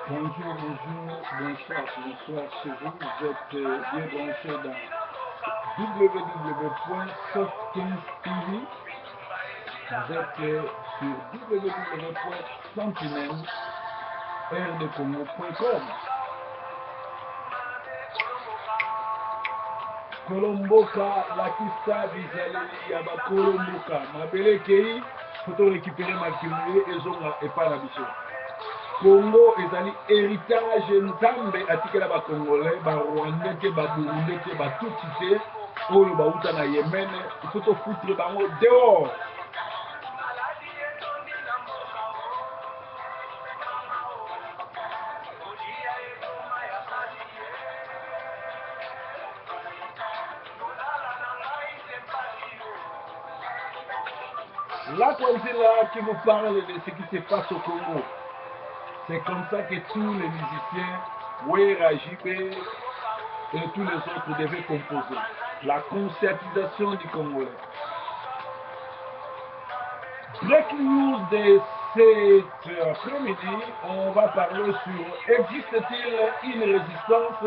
Bonjour, bonsoir, bonsoir chez vous. Vous êtes bien branchés dans www.soft15tv. Vous êtes sur www.sentinelle-rdecongo.com. Kolomboka, Lakista, Bizaleli, Yaba Kolomboka. Mabele Kei, photo récupérer ma kimoué et zonga et pas la bicho. Congo ezali héritage nzambe atikela ba congolais ba rwandais te ba burundais te ba tuti te oyo bauta na Yemen il faut foutre bango dehors. Là, comme c'est là qui vous parle de ce qui se passe au Congo. C'est comme ça que tous les musiciens, Wera, JB et tous les autres devaient composer. La conscientisation du Congolais. Breaking news de cet après-midi, on va parler sur existe-t-il une résistance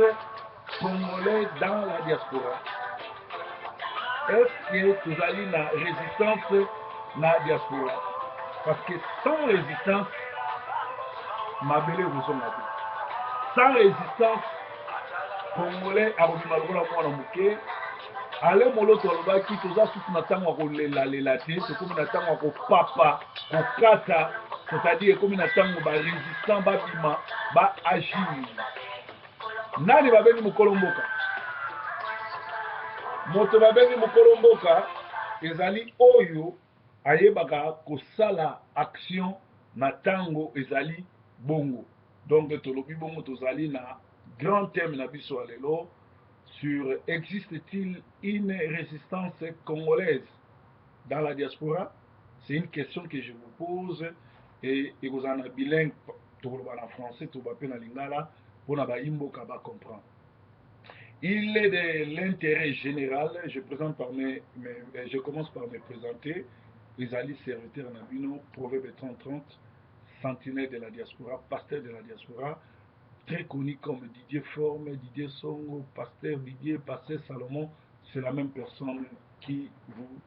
congolaise dans la diaspora? Est-ce que vous avez une résistance dans la diaspora? Parce que sans résistance, Mabele vous ont dit. Sans résistance, Congolais a remis Malgola pour la ale molo tolobaki toza susu na ntango ya kolelalela te tokomi na ntango ya kopapa kokata c'est-à-dire ekomi na ntango barésistant babima baagir. Nani babengi mokolo mboka? Moto babengi mokolo mboka ezali oyo ayebaka kosala action na ntango ezali bongo. Donc tolobi bongo tozali na grand thème na biso ya lelo sur existe-t-il une résistance congolaise dans la diaspora? C'est une question que je vous pose et vous en avez bilingue en français, tout va en lingala pour na baimboka ba comprendre. Il est de l'intérêt général, je commence par me présenter. Isali serviteur Nabino, Proverbe 30-30, sentinelle de la diaspora, pasteur de la diaspora, très connu comme Didier Forme, Didier Songo, pasteur Didier, pasteur Salomon, c'est la même personne qui vous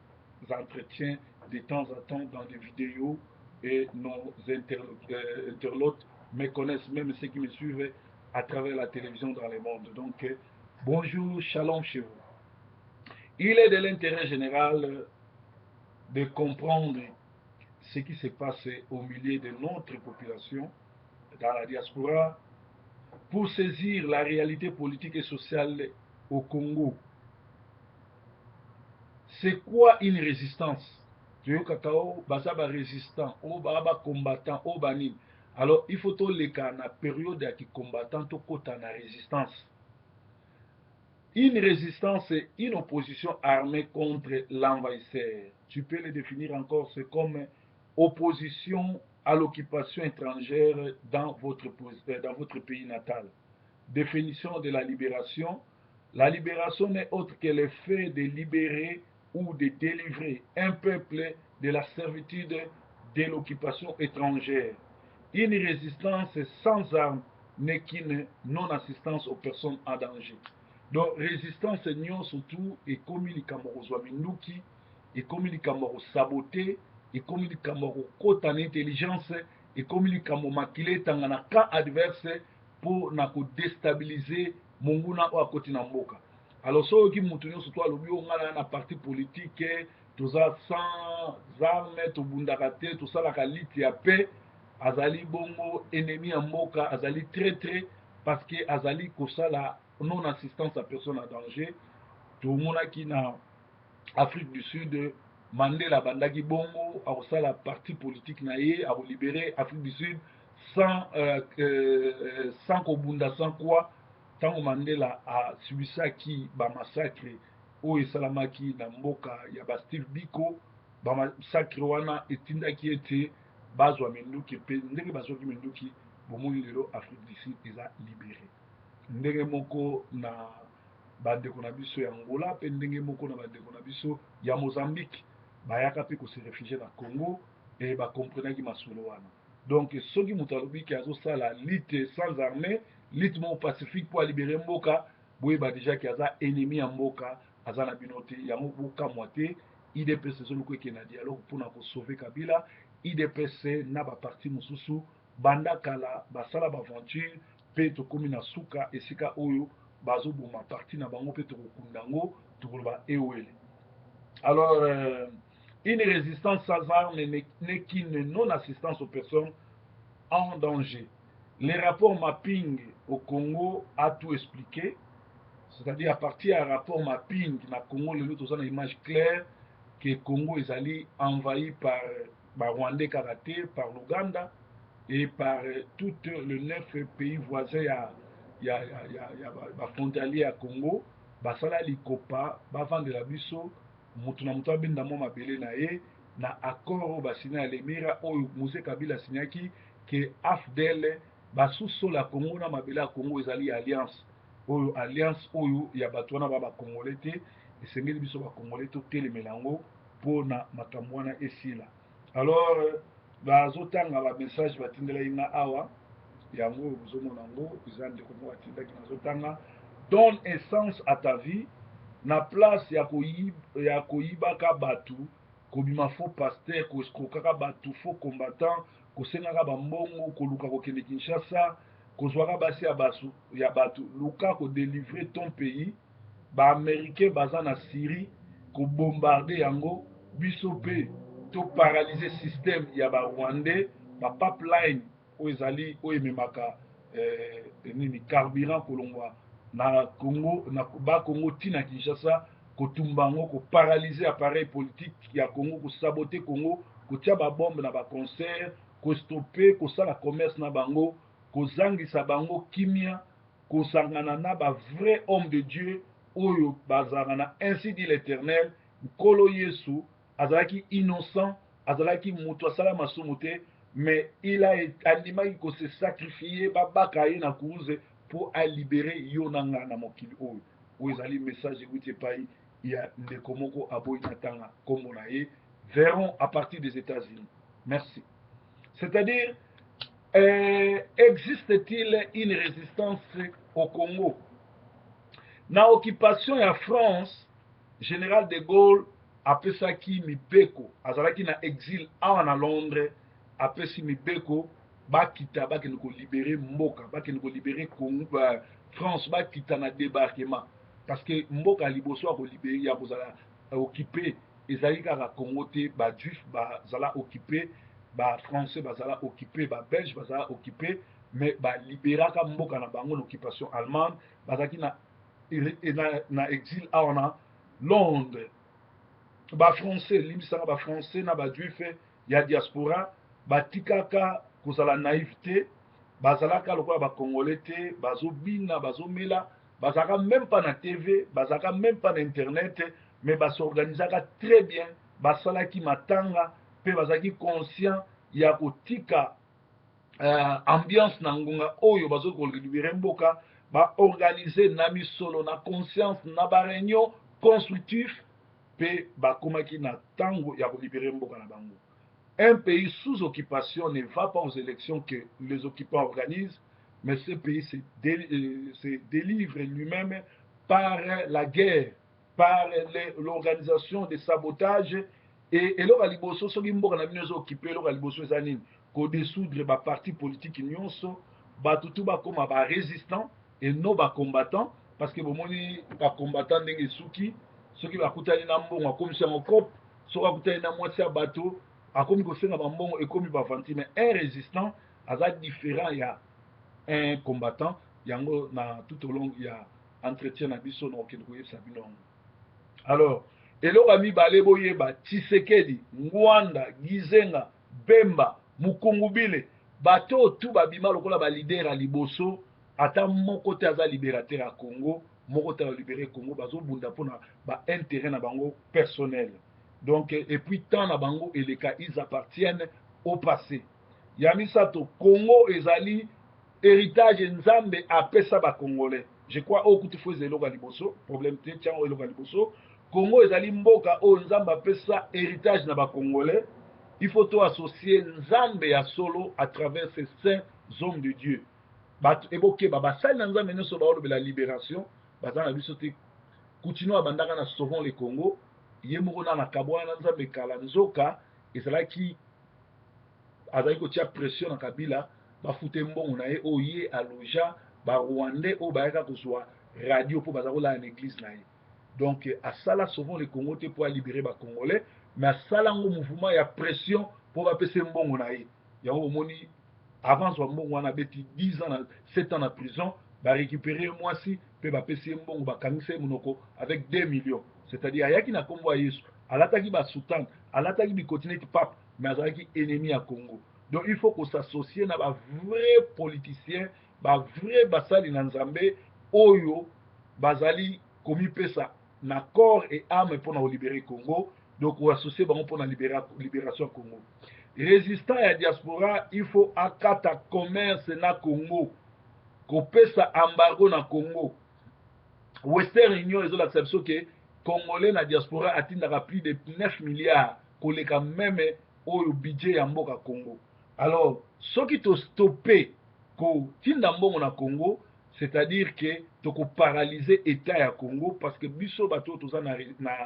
entretient de temps en temps dans des vidéos et nos internautes me connaissent, même ceux qui me suivent à travers la télévision dans le monde. Donc, bonjour, shalom chez vous. Il est de l'intérêt général de comprendre ce qui se passe au milieu de notre population dans la diaspora, pour saisir la réalité politique et sociale au Congo. C'est quoi une résistance? Résistant, combattant, alors il faut que les cas na période qui combattant to kota na résistance. Une résistance est une opposition armée contre l'envahisseur. Tu peux le définir encore, c'est comme opposition à l'occupation étrangère dans votre pays natal. Définition de la libération. La libération n'est autre que le fait de libérer ou de délivrer un peuple de la servitude de l'occupation étrangère. Une résistance sans armes n'est qu'une non-assistance aux personnes en danger. Donc, résistance, nous surtout, et comme il y a et comme il y a saboté, et comme il y a intelligence, et comme il y a maquillé, dans un camp adverse, pour déstabiliser monguna ou à côté na mboka. Alors ceux qui montent surtout à l'objet on a un parti politique tout ça sans armes tout bundakate tout ça la qualité à paix azali bongo ennemi à mboka azali très parce que azali kosa la non assistance à personne en danger tout le monde qui na Afrique du Sud Mandela bandaki bongo a kosa la parti politique na ye a libérer Afrique du Sud sans kobunda sans quoi tant Mandela a subisaki ba massacre o esalamaki na mboka ya ba Steve Biko ba massacre wana etindaki ete bazwa menduki pe ndenge bazwaki menduki bomoni lelo Afrique du Sud eza libéré ndenge moko na bandeko na biso ya Angola pe ndenge moko na bandeko na biso ya Mozambique bayaka pe ko se réfugier na Congo et ba comprenaki masolo wana. Donc soki moto alobi ki azosala lutte sans armée, lutte mo pacifique pour libérer mboka, boyeba déjà ki aza ennemi ya mboka, aza na bino te, yango bokamwa te. IDPS ezoluka eke na dialogue mpona kosauve Kabila. IDPS na baparti mosusu banda kala basala baventure mpe tokomi na suka esika oyo bazoboma parti na bango mpe tokokunda yango tokoloba ewele. Alors, une résistance sans armes n'est qu'une non-assistance aux personnes en danger. Les rapports mapping au Congo a tout expliqué, c'est-à-dire à partir du rapport mapping na Congo, le nous avons une image claire que le Congo est allé envahi par Rwandais karaté, par l'Ouganda et par tous les 9 pays voisins frontaliers à Congo. Basala likopa, bavande la biso, mutu na mutu abenda mwa mabele na ye, na accord basina ya Lemira oyo Mose Kabila signaki que AFDEL basusola Congo na mabele ya Congo ezali alliance oyo ya bato wana ba bakongole te, esengeli biso bakongole totelemela yango mpona makambo wana esila. Alors bazotanga bamessage batindelaki nga awa yango bozomona yango eza ndeko moko atindaki nazotanga: donne un sens à ta vie, na place ya koyibaka batu, kobima faux pasteur, koskokaka batu, faux combattant, kosengaka bambongo, koluka kokende Kinshasa, kozwaka basi ya batu, luka kodélivrer ton pays. Baaméricain baza na Syrie kobombarde yango, biso mpe toparalyse système ya barwandais, bapipeline oyo ezali oyo ememaka nini carburant kolongwa na Congo, na Congo tina Kinshasa, kotumba yango, koparalyse appareil politique ya Congo, kosabote Congo, kotia babombe na baconcert, kostope kosala commerce na bango, kozangisa bango kimia, kosangana na bavrai homme de Dieu oyo bazalaka na ainsi dit l'Éternel. Nkolo Yesu azalaki innocent, azalaki moto asala masumu te, mais il a andimaki kose sacrifier babaka ye na kuruze pour alibérer yo na nga na mokili oyo. Oyo ezali message ekuti epai ya ndeko moko aboyi na tanga kombo na ye, verront à partir des États-Unis. Merci. C'est-à-dire, existe-t-il une résistance au Congo? Na occupation ya France, général de Gaulle apesaki mibeko, azalaki na exil awa na Londres, apesi mibeko bakita bakende kolibere mboka, bakende kolibere Congo, France bakita na débarquement, parce que mboka liboso ya kolibere ya kozala occupé ezali kaka Congo te, ba juif bazala occupé, ba français bazala occupé, ba belge bazala occupé, mais ba libéraka mboka na bango na occupation allemande, bazaki na exil awa na Londres. Ba français limbisaka ba français na ba juif ya diaspora batikaka kozala naïveté, bazalaka lokola ba congolais te, bazobina bazomela, bazalaka même pas na TV, bazalaka même pas na internet, mais basorganisaka très bien, basalaki matanga pe bazalaki conscient ya kotika ambiance na ngonga oyo bazokolibere mboka, baorganize na misolo na conscience na baréunion constructif pe bakomaki na tango ya kolibere mboka na bango. Un pays sous occupation ne va pas aux élections que les occupants organisent, mais ce pays se délivre lui-même par la guerre, par l'organisation de sabotage. Et eloko liboso soki mboka na bino occupé, eloko liboso eza nini? Kodessoudre ba parti politique nyonso, batutu bakoma ba résistant et non ba combattant, parce que bomoni ba combattant ndenge suki soki bakutani na mbongo akomisi yango kope, soki akutani na mwasi ya bato akomi kosenga bambongo ekomi bavanti. Mais un résistant aza différent ya un combattant, yango na tout au long ya entretien na biso na okende koyebisa bino. Alors eloko mibale boyeba: Tshisekedi, Ngwanda, Gizenga, Bemba, Mukungubile, bato tu babima lokola ba leader a liboso, ata moko te aza libérateur ya Congo, moko te libérer Congo, bazobunda mpona ba intérêt na bango personnel. Donc, et puis tant na bango et les cas, ils appartiennent au passé. Yamisato, Congo ezali héritage nzambe apesa ba Congolais. Je crois au kutu faut eloko liboso, problème te tiens eloko liboso. Congo ezali mboka o nzambe apesa héritage na ba Congolais. Il faut tout associer Nzambe ya solo à travers ces saints hommes de Dieu. Évoquer basali na Nzambe nyonso baolobe la libération baza na biso te continue abandaka na sauvons le Congo ye moko na kabwa na Nzambe kala nzoka ezalaki azali kotia pression na Kabila bafute mbongo na ye oyo ye aloja barwandais oyo bayaka kozwa radio mpo baza kolala na église na ye. Donc asala sauvons le Congo te mpo alibere bacongolais mais asala yango mouvement ya pression mpo bapesa mbongo na ye yango omoni avant zwa mbongo wana abeti 10 ans 7 ans na prison barécupere mwasi mpe bapesi ye mbongo bakangisa ye monoko avec 2 millions, c'est-à-dire ayaki na nkombo ya yesu alataki basoutane alataki bikoti neti pape mais azalaki ennemi ya Congo. Donc il faut s'associer na bavrai politicien bavrai basali na Nzambe oyo bazali komipesa na corps et âme mpona kolibere Congo. Donc oassocie bango mpona libération Congo. Résistant ya diaspora il faut akata commerce na Congo kopesa embargo na Congo. Western Union ezolakisa biso ke congolais na diaspora atindaka plus de 9 milliards koleka meme oyo budget ya mboka Congo. Alors soki tostoppe kotinda mbongo na Congo, c'est-à-dire que tokoparalyse état ya Congo parce que biso bato toza na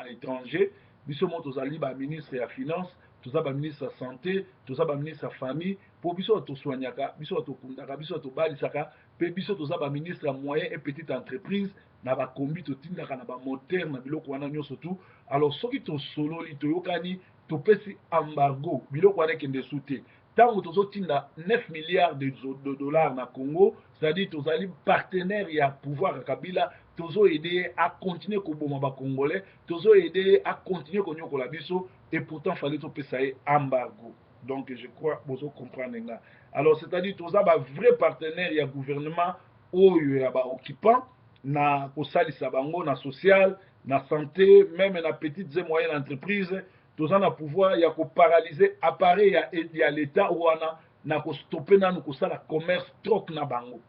étranger biso mo tozali baministre ya finance toza baministre ya santé toza baministre ya famille mpo biso tosoignaka biso tokundaka biso tobalisaka mpe biso toza baministre ya moyen et petite entreprise na bakombi totindaka na bamoteur na biloko wana nyonso tu. Alors soki tosololi toyokani topesi embargo biloko wana ekende su te ntango tozotinda 9 milliards de dollars na Congo, c'est-à-dire tozali partenaire ya pouvoir ya Kabila tozo aider à continuer koboma ba congolais tozo aider à continuer konyokola biso et pourtant fallait topesa ye embargo. Donc je crois bozo comprendre nga. Alors c'est-à-dire toza ba vrai partenaire ya gouvernement oyo ya ba occupant na kosalisa bango na social na santé même na petites et moyennes entreprises toza na pouvoir ya koparalyser appareil ya l'état wana na kostoppe nanu kosala commerce troc na bango.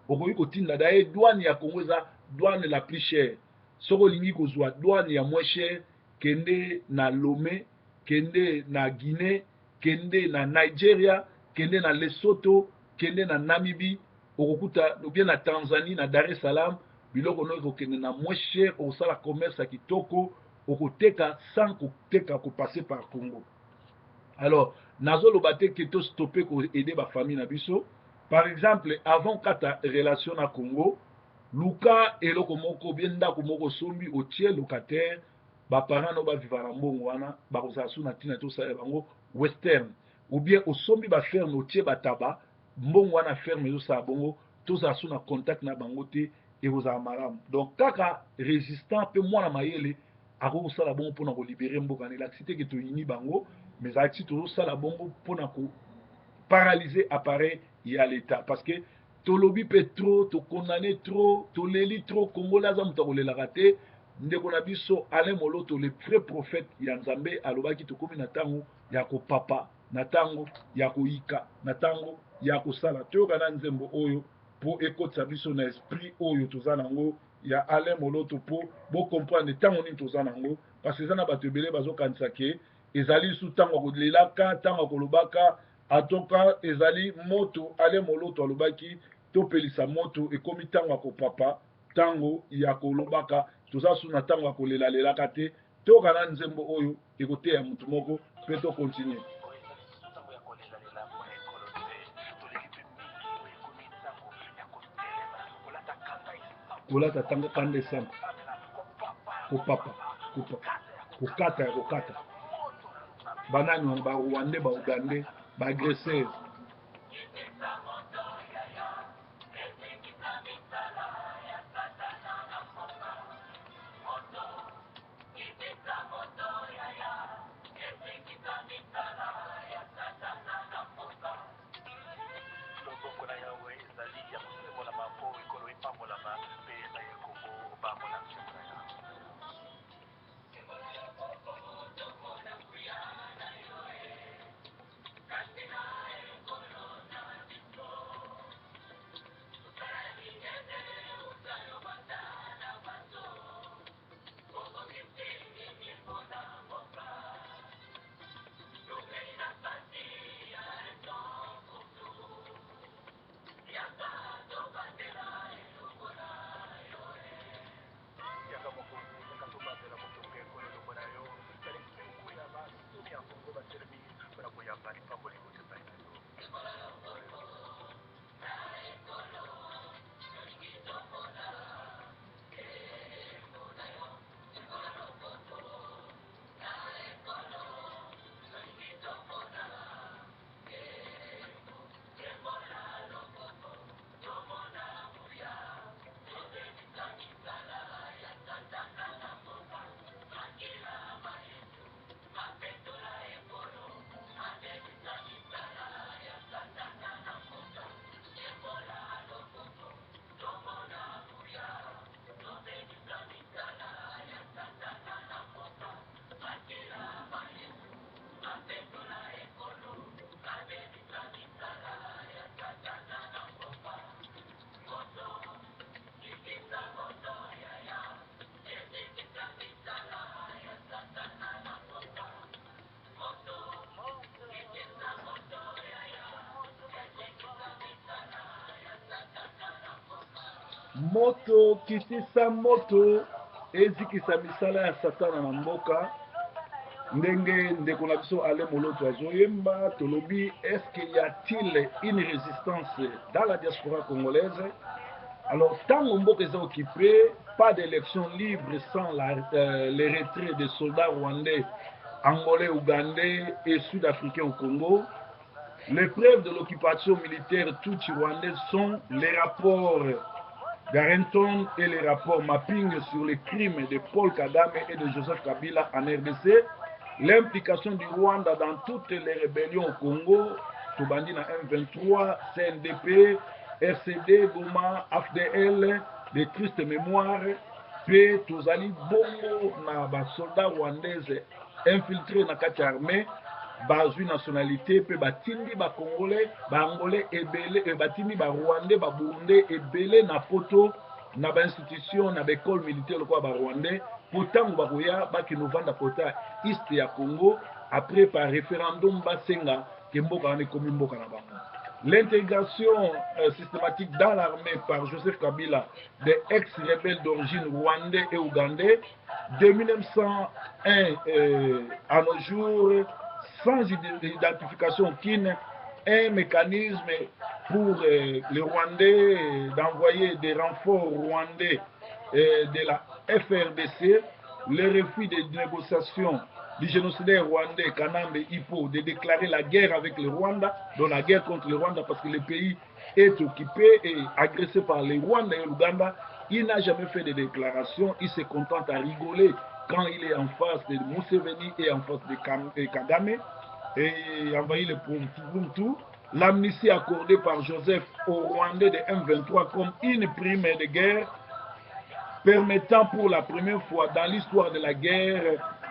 Okoki kotinda daye douane ya Congo eza douane la plus chère. Soko olingi kozwa douane ya moins chère kende na Lomé, kende na Guinée, kende na Nigeria, kende na Lesotho, kende na Namibie, okokuta bien na Tanzanie na Dar es Salaam biloko no ekokende na moins cher okosala commerce ya kitoko okoteka sans koteka kopasser par Congo. Alors nazoloba te ke tostoppe koaider bafamille na biso. Par exemple avant kata relation na Congo luka eloko moko bien ndako moko sombi otie locataire baparent no baviva na mbongo wana bakozala su na ntina tosala bango western ou bien osombi baferme otie bataba mbongo wana ferme ezosala bongo tozala su na contact na bango te ekozala malamu. Donc kaka résistant mpe mwana mayele akokosala bongo mpona kolibere mboka na elakisi te ke toyini bango mais ezalaki tozosala bongo mpona koparalyse appareil ya l'état parce que tolobi mpe trop tokondane trop toleli trop Congolais aza moto akolelaka te. Ndeko na biso Alain Moloto le vrai prophète ya Nzambe alobaki tokomi na ntango ya kopapa na ntango ya koyika na ntango ya kosala toyoka na nzembo oyo mpo ekotisa biso na esprit oyo toza nango ya Alain Moloto mpo bocomprendre ntango nini toza nango parce que eza na bato ebele bazokanisa ke ezali su ntango ya kolelaka ntango ya kolobaka atoka ezali moto Alain Moloto alobaki topelisa moto ekomi ntango ya kopapa ntango ya kolobaka toza su na ntango ya kolelalelaka te toyoka na nzembo oyo ekoteya motu moko mpe tokontinue. kolata tanga kande sana kopapa kokata ya kokata banani wana barwandais baugandais baagresseurs moto kitisa moto ezikisa misala ya satana na mboka ndenge ndeko na biso ale moloto azoyemba tolobi est-ce qu'il y a-t-il une résistance dans la diaspora congolaise. Alors ntango mboka eza occupé, pas d'élection libre sans les retraits des soldats rwandais, angolais, ougandais et sud-africains au Congo. Les preuves de l'occupation militaire tutsi-rwandaise sont les rapports Garrington et les rapports mapping sur les crimes de Paul Kagame et de Joseph Kabila en RDC, l'implication du Rwanda dans toutes les rébellions au Congo, Tobandina M23, CNDP, RCD, Goma, AFDL, des tristes mémoires, P, Tozali Bongo, na ba soldats rwandais infiltrés na kati armée, bazwi nationalité pe batindi ba congolais ba angolais ebele e batindi ba rwandais ba burundais ebele na poto na ba institution na ba école militaire kwa ba rwandais pourtant ba koya ba kinovanda kota est ya Congo après par référendum basenga ke mboka ne komi mboka na bango. L'intégration systématique dans l'armée par Joseph Kabila des ex-rebelles d'origine rwandais et ougandais de 1901 à nos jours, sans identification aucune, un mécanisme pour les Rwandais d'envoyer des renforts rwandais de la FRDC, le refus des négociations du génocidaire rwandais Kanambe Hippo de déclarer la guerre avec le Rwanda, donc la guerre contre le Rwanda parce que le pays est occupé et agressé par les Rwandais et l'Ouganda. Il n'a jamais fait de déclaration, il se contente à rigoler quand il est en face de Museveni et en face de Kagame et envahit le Puntu. L'amnistie accordée par Joseph aux Rwandais de M23 comme une prime de guerre permettant pour la première fois dans l'histoire de la guerre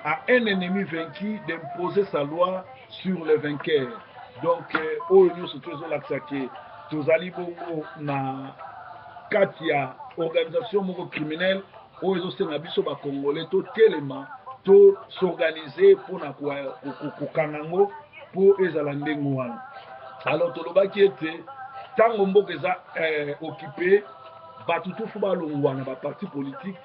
à un ennemi vaincu d'imposer sa loi sur le vainqueur. Donc, oyo nyonso tozolakisa ke tozali bongo na kati ya organisation moko criminelle oyo ezosenga biso bakongolais totelema s'organiser mpona kokanga yango mpo ezala ndenge wana. Alors tolobaki ete ntango mboka eza occupé bato tofu balongwa na baparti politique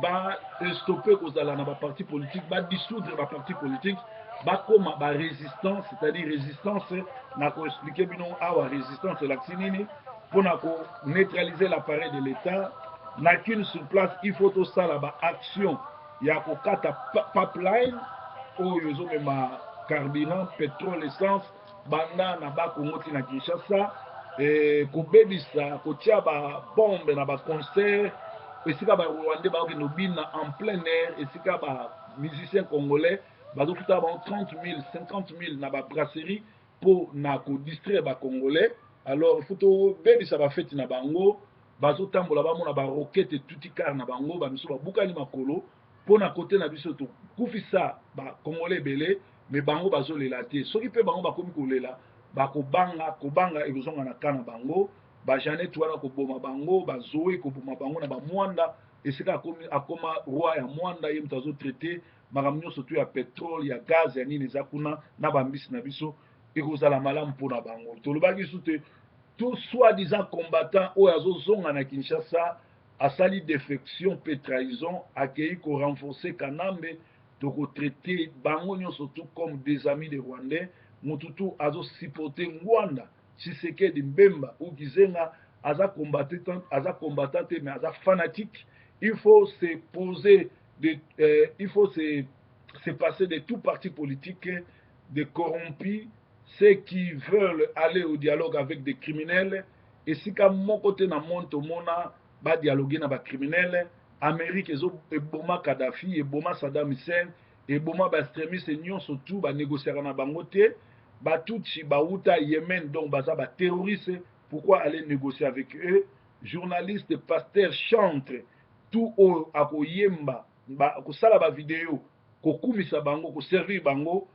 bastoppe kozala na baparti politique badissoudre baparti politique bakoma barésistance, c'est-à-dire résistance na koexplike bino awa résistance elakisi nini mpona koneutraliser l'appareil de l'état nakini sur place il faut tosala baaction ya kokata pipeline oyo ezomema carburant pétrole essence banda na bakongo ti na Kinshasa kobebisa kotia babombe na baconcert esika barwandais bakokende obina en plein air esika bamusicien congolais bazofuta bango 30 000 50 000 na babrasserie mpo na kodistraire bacongolais. Alors faut tobebisa bafeti na bango bazotambola bamona barokete etuti kar na bango bamiso babukani makolo mpo na kote na biso tokufisa bacongolais ebele me bango bazolela te soki mpe bango bakomi kolela kobanga ekozonga na ka na bango bajanet wana koboma bango bazoe koboma bango na bamwanda esika akoma roi ya mwanda ye moto azotraite makambo nyonso to ya pétrole ya gaz ya nini eza kuna na bambisi na biso ekozala malamu mpona bango. Tolobaki biso te tout soi-disant combattant oyo azozonga na Kinshasa asali défection mpe trahison akei korenforcer Kanambe tokotraite bango nyonso tout comme des amis de Rwandais. Mututu azosupporte Ngwanda Tshisekedi Mbemba ou Gizenga aza combattant mais aza fanatique. Il faut se poser il faut se passer de tout parti politique de corrompus, ceux qui veulent aller au dialogue avec des criminels et si ka mon côté na monde mona ba dialoguer na ba criminels. Amérique eboma Kadhafi eboma Saddam Hussein eboma ba extrémistes nyonso tout ba négocier na bango te. Batutsi bauta Yémen donc baza ba terroriste, pourquoi aller négocier avec eux? Journalistes, pasteurs chantent tout au akoyemba kosala ba vidéo kokumisa bango ko servir bango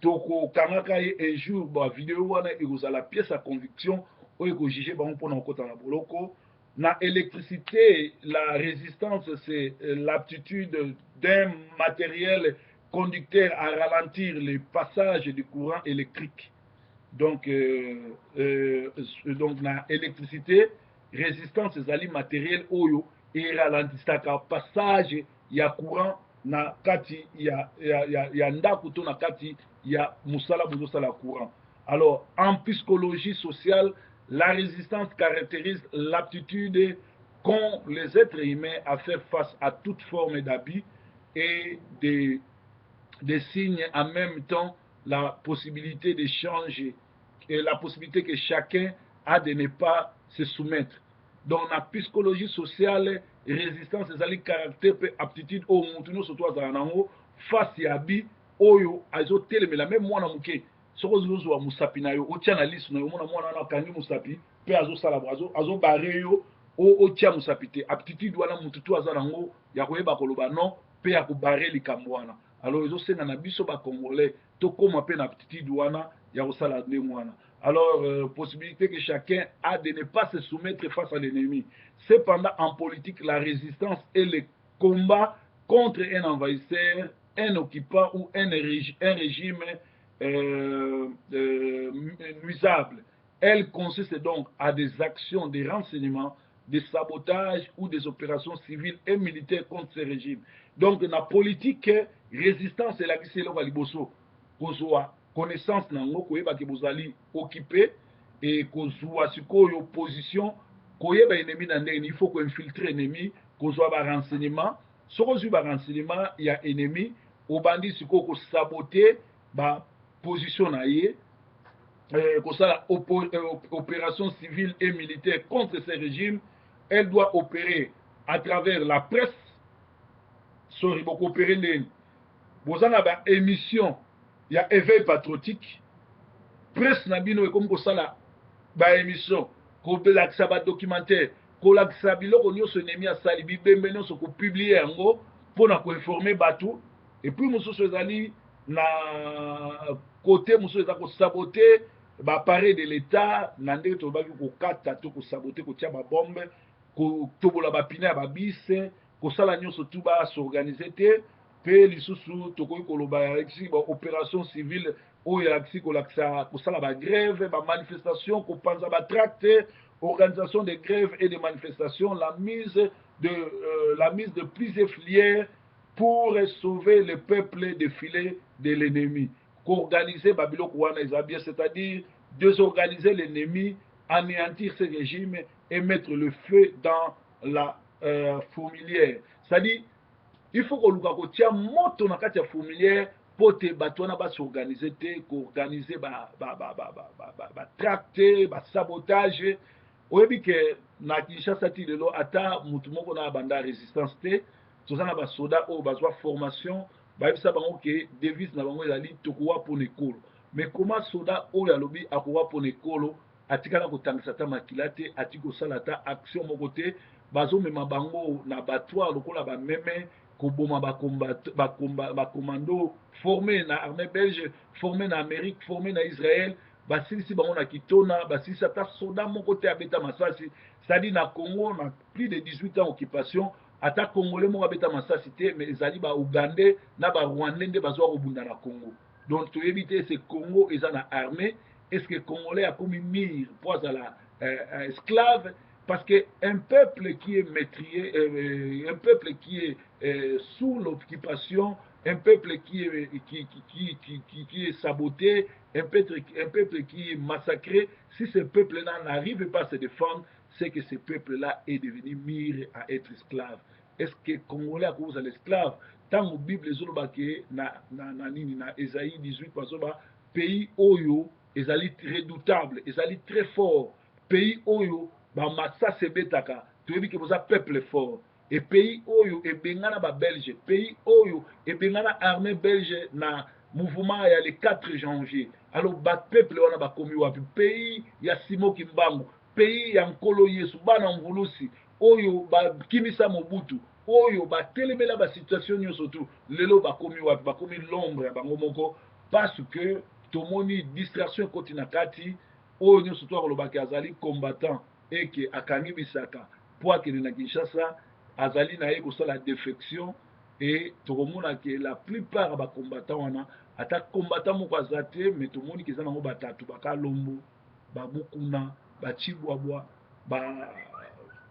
toko kangaka un jour ba vidéo wana ekozala pièce à conviction oyo ko juger bango pona kokota na boloko. Na électricité, la résistance c'est l'aptitude d'un matériel conducteur à ralentir le passage du courant électrique. Donc, donc na électricité, résistance ezali matériel oyo eralentisaka passage ya courant na kati ya ndako to na kati ya musala bozosala courant. Alors en psychologie sociale, la résistance caractérise l'aptitude qu'ont les êtres humains à faire face à toute forme d'abus et des signes, en même temps la possibilité de changer et la possibilité que chacun a de ne pas se soumettre. Donc la psychologie sociale, résistance ezali caractère pe aptitude oyo mutu nyonso to azala nango face ya abi oyo azotelemela même mwana moke soko ozozwa mosapi na yo otia na liso na yo omona mwana wana akangi mosapi mpe azosala azobare yo otia mosapi te. Aptitude wana mutu to aza nango ya koyeba koloba non mpe ya kobare likambo wana. Alors ezosenga na biso bacongolais tokóma mpe na aptitude wana ya kosala ndenge wana. Alors, possibilité que chacun a de ne pas se soumettre face à l'ennemi. Cependant, en politique, la résistance est le combat contre un envahisseur, un occupant ou un régime nuisable. Elle consiste donc à des actions de renseignement, des sabotages ou des opérations civiles et militaires contre ce régime. Donc, dans la politique, résistance est la qui s'est levée à Liboso. Connaissance nango koyeba ke bozali occupé et kozwa sikoyo opposition koyeba ennemi na ndenge il faut ko infiltrer ennemi kozwa ba renseignement soko zwi ba renseignement ya ennemi obandi sikoyo ko saboter ba position na ye kosala opération civile et militaire contre ce régime. Elle doit opérer à travers la presse. Sorry, beaucoup opérer ndenge bozana ba émission il y a éveil patriotique presse na bino comme kosala ba émission kolakisa ba documentaire kolakisa biloko nyonso ennemi asali bibembe nyonso kopublie yango mpona koinforme bato. Et puis mosusu ezali na côté mosusu eza kosabote baappareil de l'état na ndenge tolobaki kokata to kosabote kotia babombe kotobola bapine ya babise kosala nyonso tu basorganize te. Pe lisusu tokoki koloba yakisi ba opération civile oyo yakisi kolakisa kosala ba grève ba manifestation kopanza ba tracte organisation de grève et de manifestation, la mise de plusieurs filières pour sauver le peuple des filets de l'ennemi. Organiser babiloko wana ezabia, c'est-à-dire désorganiser l'ennemi, anéantir ce régime et mettre le feu dans la fourmilière. C'est-à-dire il faut que nous kotia moto na kati ya fourmilière pour te bato wana s'organiser te koorganiser ba tracte ba sabotage. Oyebi ke na Kinshasa ti lelo ata mutu moko na banda résistance te tozana ba soda oyo bazwa formation bayebisa bango ke devise na bango ezali tokowa mpona ekolo. Mais comment soda oyo alobi akowa mpona ekolo atikala kotangisa ata makila te atiki kosala ata action moko te bazomema bango na batware lokola bameme koboma bacommando formé na armée belge, formé na Amérique, formé na Israël, basilisi bango na kitona, basilisi ata soda moko te abeta masasi. C'est-à-dire na Congo na plus de 18 ans occupation, ata congolais moko abeta masasi te, mais ezali ba Ougandais na ba Rwandais nde bazwa kobunda na Congo. Donc toyebi te ce Congo eza na armée, est-ce que Congolais a commis mire pour azala esclave? Parce qu'un peuple qui est maîtrisé, un peuple qui est sous l'occupation, un peuple qui est saboté, un peuple qui est massacré, si ce peuple-là n'arrive pas à se défendre, c'est que ce peuple-là est devenu mire à être esclave. Est-ce que Congolais a cause à l'esclave? Tant que la Bible est na Esaïe 18, pays oyo, ezali redoutable, ezali très fort, pays oyo, ba masase betaka toyebi ke boza peuple fort. Et pays oyo ebengana ba belge, pays oyo ebengana armée belge na mouvement ya le 4 janvier. Alors ba peuple wana bakomi wapi? Pays ya Simo Kimbangu, pays ya Nkolo Yesu bana mvulusi oyo bakimisa Mobutu, oyo batelemela ba situation nyonso tu lelo bakomi wapi? Bakomi l'ombre ya bango moko parce que tomoni distraction koti na kati oyo nyonso to akolobaki azali combattant et que akangi bisaka po akende na Kinshasa azali na ye kosala défection. Et tokomona ke la plupart ba combattant wana ata combattant moko aza te, mais tomoni ke eza nango batatu bakalombo babukuna bachibwabwa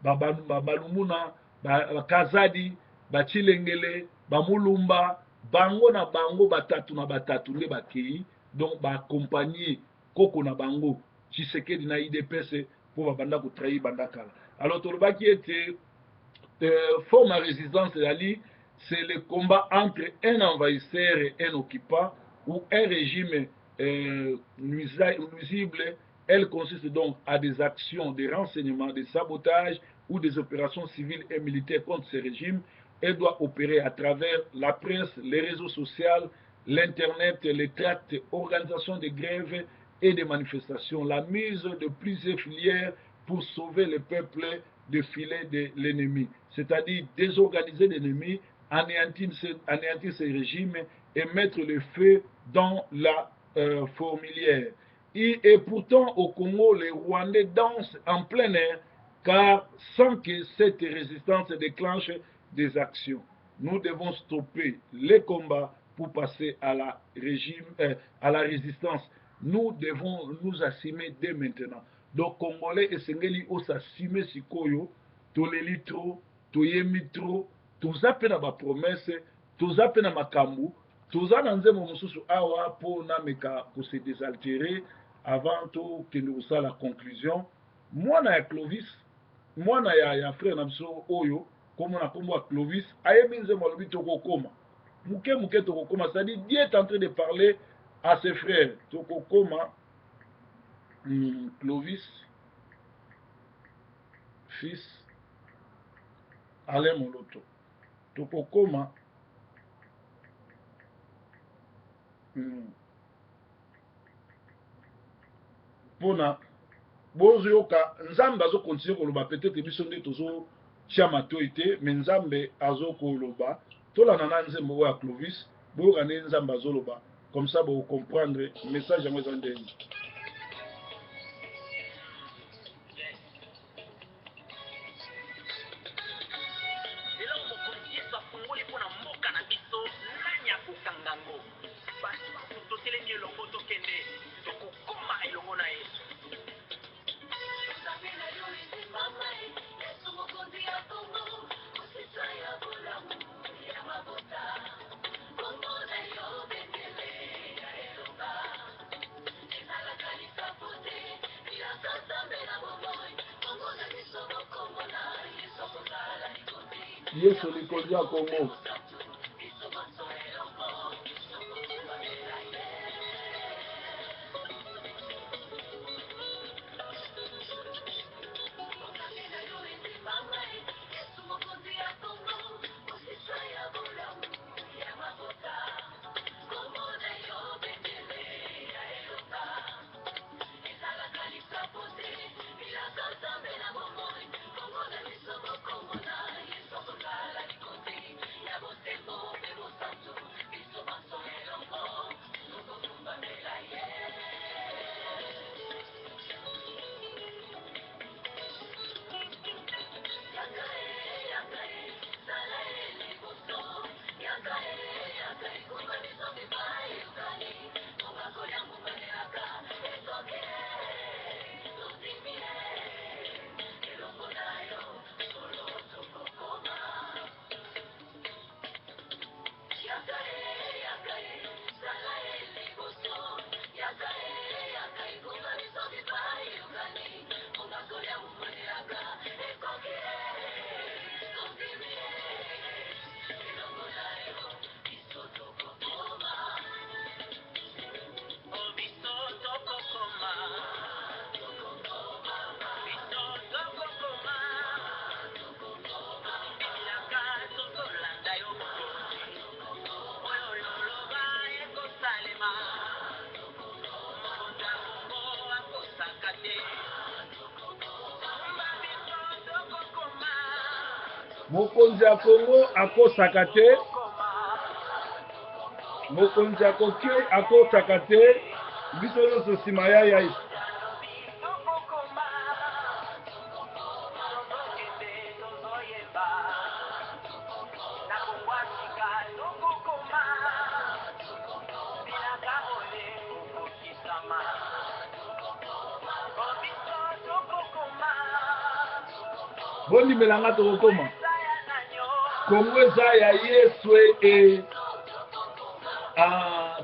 balumuna bakazadi bachilengele bamulumba bango na bango batatu na batatu nde bakei donc baakompagne koko na bango Tshisekedi na idps mpo babanda kotrahi banda kala. Alors tolobaki ete forme à résistance ezali c'est le combat entre un envahisseur et un occupant ou un régime nuisible. Elle consiste donc à des actions de renseignement, de sabotage ou des opérations civiles et militaires contre ce régime. Elle doit opérer à travers la presse, les réseaux sociaux, l'Internet, les tracts, organisations de grèves et de manifestations, la mise de plusieurs filières pour sauver le peuple des filets de l'ennemi, c'est-à-dire désorganiser l'ennemi, anéantir ce régime et mettre le feu dans la fourmilière. Et pourtant, au Congo, les Rwandais dansent en plein air, car sans que cette résistance déclenche des actions, nous devons stopper les combats pour passer à à la résistance. Nous devons nous assumer dès maintenant. Donc, Congolais et Sengeli osassumer sikoyo, toleli trop, toyemi trop, toza pe na ba promesse, toza pe na makambu, toza na nzembo mosusu awa po na meka ko se désaltérer avant to kende kosala conclusion. Mwana ya Clovis, mwana ya frère na biso oyo komona kombo ya Clovis ayebi nzembo alobi tokokoma muke muke tokokoma, c'est-à-dire Dieu est en train de parler à ses frères tokokoma. Clovis fils Alain Moloto tokokoma mpona bozoyoka nzambe azokontinue koloba, peut-être biso nde tozotia matoi te, me nzambe azokoloba. Tolanda na nzembo oyo ya Clovis boyoka nde nzambe azoloba, comme ça bokocomprendre message yango eza ndenge. Yesu likonzi ya Kongo. Mokonzi ya Kongo akosaka te, mokonzi akosaka te, biso nyonso nsima ya yai. Boni melanga tokokoma. Kongo eza ya Yesu e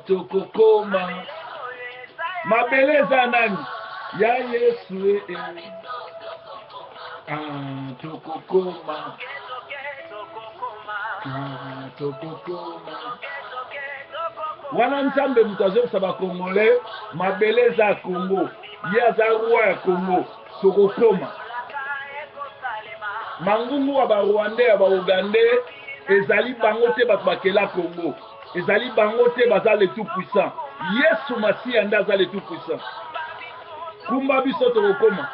tokokoma. Mabele eza nani? Ya Yesu e tokokoma. Tokokoma. Wana nzambe mutu azokisa bakongole mabele eza Kongo. Ye aza roi ya Kongo. Tokokoma. Mangungu wa ba Rwandais ya ba Ougandais ezali bango te bato bakela Congo. Ezali bango te baza le tout puissant. Yesu Masiya nda aza le tout puissant. Kumba biso tokokoma.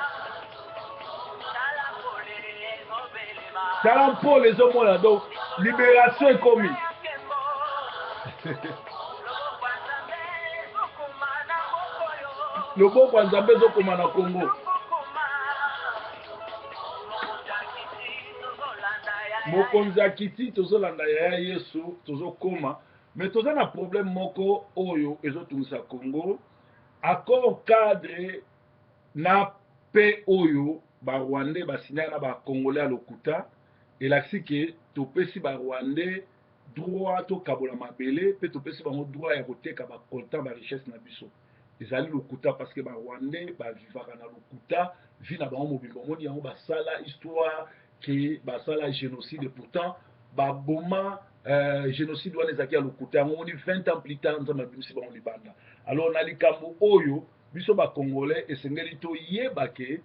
Tala Paul ezomona donc libération ekomi. Loboko ya Nzambe ezokoma na Congo. Mokonzi akiti tozolanda ya Yesu tozokoma mais toza na problème moko oyo ezotungisa Congo accord cadre na pe oyo ba Rwandais basinya na ba Congolais à lokuta elakisi ke topesi ba Rwandais droit to kabola mabele pe topesi bango droit ya koteka ba coltan ba richesse na biso ezali lokuta parce que ba Rwandais ba vivaka na lokuta vi na bango mobimba moni yango basala histoire qui basala génocide et pourtant baboma génocide wana ezaki ya lokuta yango moni 20 ans plus tard nzambe abimisi bango libanda alors na likambo oyo biso bacongolais esengeli toyeba ke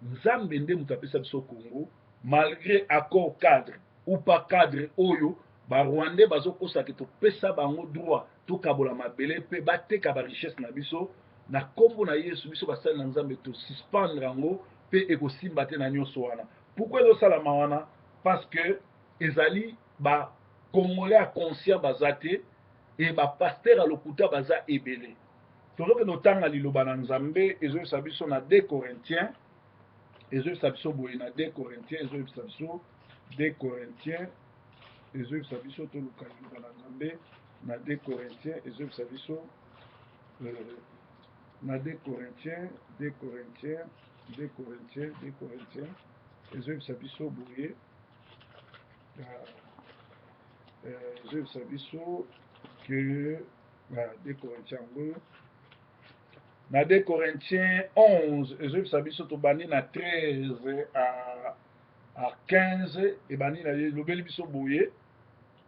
nzambe nde moto apesa biso Congo malgré accord cadre ou pas cadre oyo barwandais bazokosa ke topesa bango droit tokabola mabele mpe bateka barichesse na biso na nkombo na Yesu biso basali na nzambe tosuspendre yango mpe ekosimba te na nyonso wana. Pourquoi ezosalama wana? Parce que ezali bacongolais ya conscient baza te e bapaster ya lokuta baza ebele. Tozokende otanga liloba na nzambe ezoyebisa biso na 2 Corinthiens ezoyebisa biso boye na 2 Corinthiens ezoyebisa biso 2 Corinthiens ezoyebisa biso toluka liloba na nzambe na 2 Corinthiens ezoyebisa biso na 2 Corinthiens ezoyebisa biso boye ezoyebisa biso que 2 Corinthiens ngoyo na 2 Corinthiens 11 ezoyebisa biso tobandi na 13 à 15 ebandi na lobeli biso boye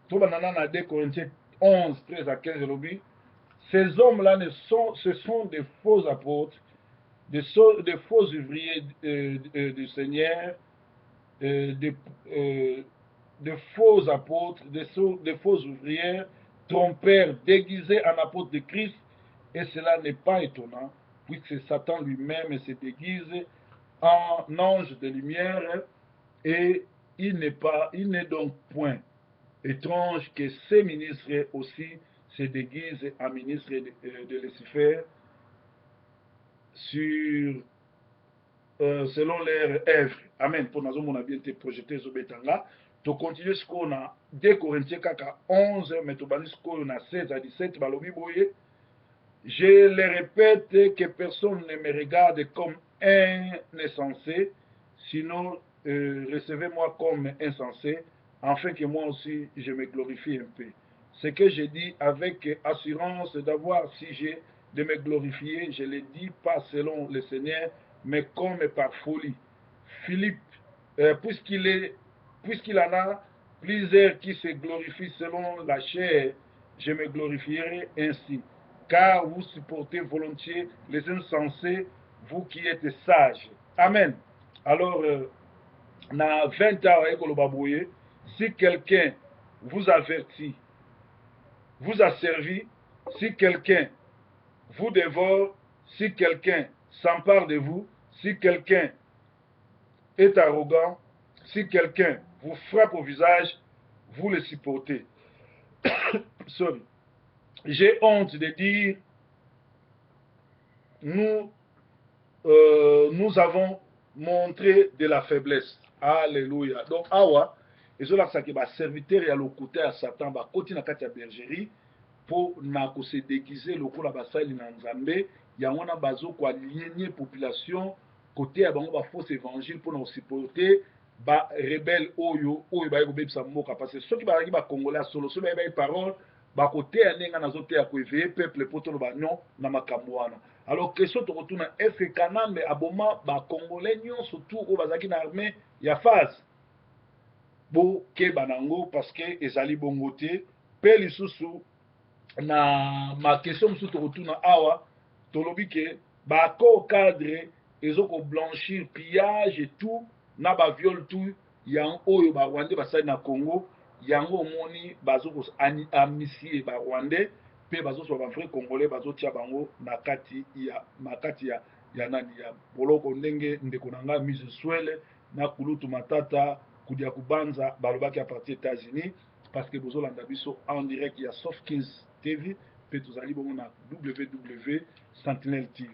tobandana na 2 Corinthiens 11 13 à 15 lobi ces hommes-là ce sont des faux apôtres, des faux ouvriers du Seigneur, des faux apôtres, des faux ouvriers, trompeurs, déguisés en apôtres de Christ, et cela n'est pas étonnant, puisque Satan lui-même se déguise en ange de lumière, et il n'est donc point étrange que ces ministres aussi se déguisent en ministres de Lucifer selon leur œuvre. Amen. Pour nous, on a bien été projeté sur Betanga. Tu continues ce qu'on a 2 Corinthiens 11, mais tu vas ce qu'on a 16 à 17. Je le répète que personne ne me regarde comme un insensé, sinon recevez-moi comme insensé, afin que moi aussi je me glorifie un peu. Ce que je dis avec assurance d'avoir sujet de me glorifier, je ne le dis pas selon le Seigneur, mais comme par folie. Philippe, puisqu'il en a plusieurs qui se glorifient selon la chair, je me glorifierai ainsi. Car vous supportez volontiers les insensés, vous qui êtes sages. Amen. Alors, na 20 ans, si quelqu'un vous avertit, vous a servi, si quelqu'un vous dévore, si quelqu'un s'empare de vous, si quelqu'un est arrogant, si quelqu'un vous frappe au visage, vous le supportez. Sorry. J'ai honte de dire, nous avons montré de la faiblesse. Alléluia. Donc, awa, et là, ça qui va serviteur et à l'ocouté à Satan, va continuer à la bergerie pour se déguiser le coup la basali na Nzambe. Il y a un bazo quoi lier population côté à un faux évangile pour nous supporter ba rebelle oyo ba ko bebisa mboka parce que ceux qui ba congolais solo ceux ba parole ba côté nenga nazote ya ko éveiller peuple poto ba non na makambo wana. Alors question to retourna est ce kanambe aboma ba congolais nyon surtout o bazaki na armée ya phase bo ke banango parce que ezali bongo te pe lisusu na ma question mosusu tokotuna awa tolobi ke baaccord cadre ezoko blanchir pillage et tout na baviole tout yango oyo barwandais basali na congo yango omoni bazoko amnistier barwandais mpe bazozwa bavrai congolais bazotia bango na kati ya nani ya boloko ndenge ndeko na ngai mise swele na kulutu matata kudia kubanza balobaki a partir États-Unis parce que bozolanda biso en direct ya Soft15 TV pe tozali bongo na www Sentinelle TV.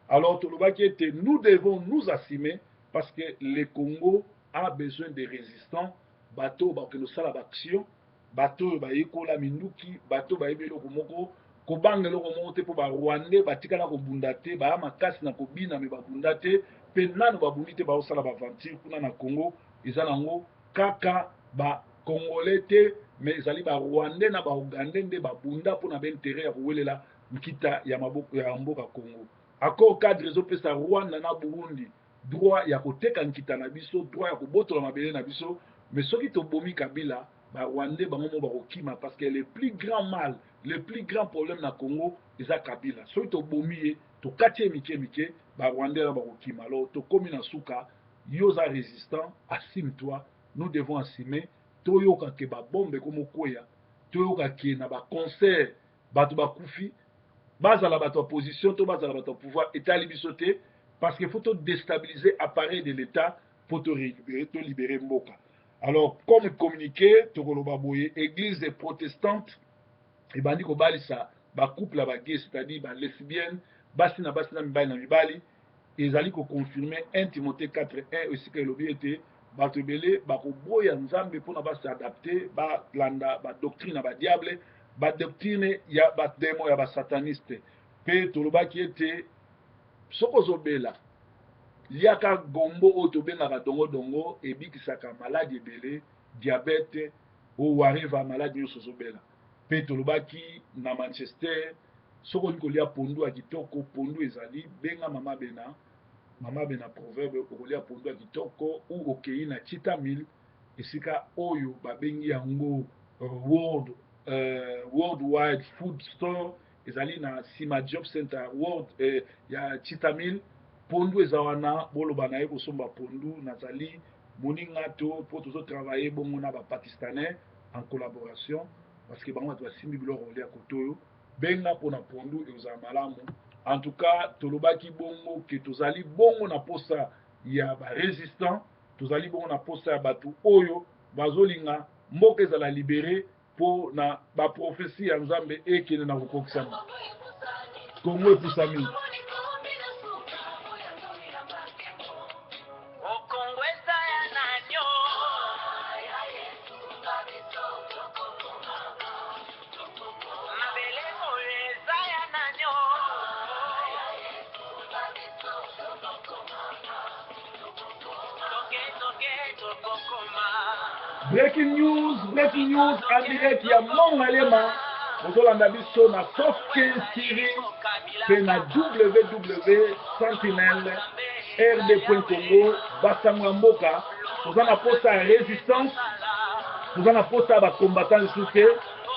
Alors tolobaki ete nous devons nous assumer parce que le Congo a besoin de résistants bato bakendo sala baction bato bayekola minduki bato bayebi eloko moko kobanga eloko moko te mpo barwandais batikala kobunda te baya makasi na kobina me babunda te mpe nano babundi te baosala baventure kuna na Congo eza nango kaka bacongolais te mais ezali barwandais na baugandais nde babunda mpona baintere ya kowelela nkita ya maboko ya mboka Congo. Accord cadre ezopesa Rwanda na Burundi droit ya koteka nkita na biso droit ya kobotola mabele na biso mais soki tobomi Kabila barwandais bango mo bakokima parce que le plus grand mal le plus grand problème na Congo eza Kabila soki tobomi ye tokati ye mike mike barwandais na bakokima. Alors tokomi na suka yoza résistant assume toi nous devons assumer toyoka ke babombe komokoya toyoka ke na baconcert bato bakufi bazala bato ya position to bazala bato ya pouvoir etali biso te parce que faut to déstabiliser appareil de l'état pour to libérer mboka. Alors comme communiqué tokoloba boye église protestante ebandi kobalisa bacouple ya bagay c'est-à-dire balesbienne basi na mibali na mibali ezali koconfirme 1 Timothée 4:1 esika elobi ete bato ebele bakoboya nzambe mpona basadapte balanda badoctrine ya badiable badoctrine ya bademo ya basataniste mpe tolobaki ete soki ozobela liaka gombo oyo tobengaka dongodongo ebikisaka maladi ebele diabete owareva maladi nyonso ozobela mpe tolobaki na Manchester soki olingi kolia pondu ya kitoko pondu ezali benga mama bena proverbe okolia pondu ya kitoko ou okei na chita mil esika oyo babengi yango worldwide food store ezali na sima job center world ya chita mil pondu eza wana boloba na ye kosomba pondu nazali moninga to mpo tozotravaille bongo na bapakistanais en collaboration parce que bango bato basimbi biloko kolia koto oyo benga mpona pondu ezala malamu. En tout cas tolobaki bongo ke tozali bongo na posa ya barésistant tozali bongo na posa ya bato oyo bazolinga mboka ezala libéré mpo na baprofesi ya nzambe ekende na kokokisama Congo epusami. Breaking news en direct ya Mongalema ozolanda biso na Soft15 TV pe na www Sentinelle rd.congo basango ya mboka toza na posa ya résistance toza na posa ya bacombattant lisusu te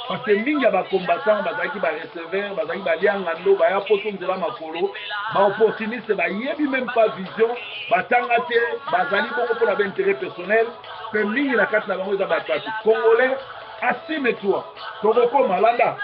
parce que mingi ya bacombattant bazalaki bareceveur bazalaki balianga ndo baya poto nzela makolo baopportuniste bayebi même pas vision batanga te bazali bongo mpona baintérêt personnel mpe mingi na kati na bango eza bato bato congolais asime toi tokokoma landa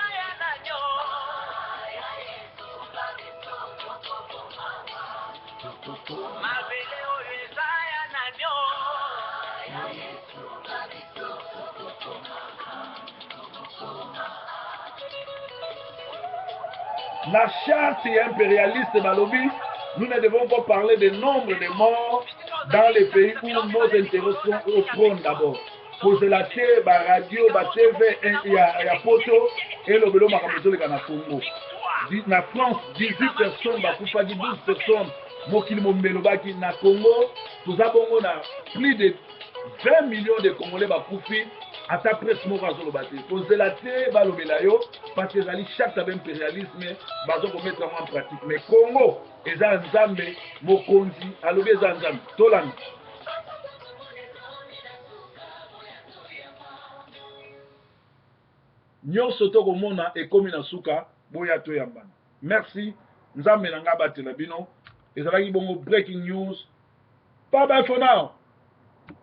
la charte impérialiste balobi, nous ne devons pas parler du nombre de morts dans les pays où nos intérêts sont au trône d'abord. Poser la télé, la radio, la TV, il y a photo et le vélo makambozo na Congo. Na France, 18 personnes, Bakoupa 12 personnes, Mokil Mombelobaki na Congo, nous avons plus de 20 millions de Congolais bakufi ata presse moko azoloba te kozela te balobela yo parce que ezali charte ya baimpérialisme bazokomettre yango en pratique mais Congo eza nzambe mokonzi alobi eza nzambe tolanda nyonso tokomona ekomi na suka boya toyambana merci nzambe na ngai abatela bino ezalaki bongo breaking news bye bye for now.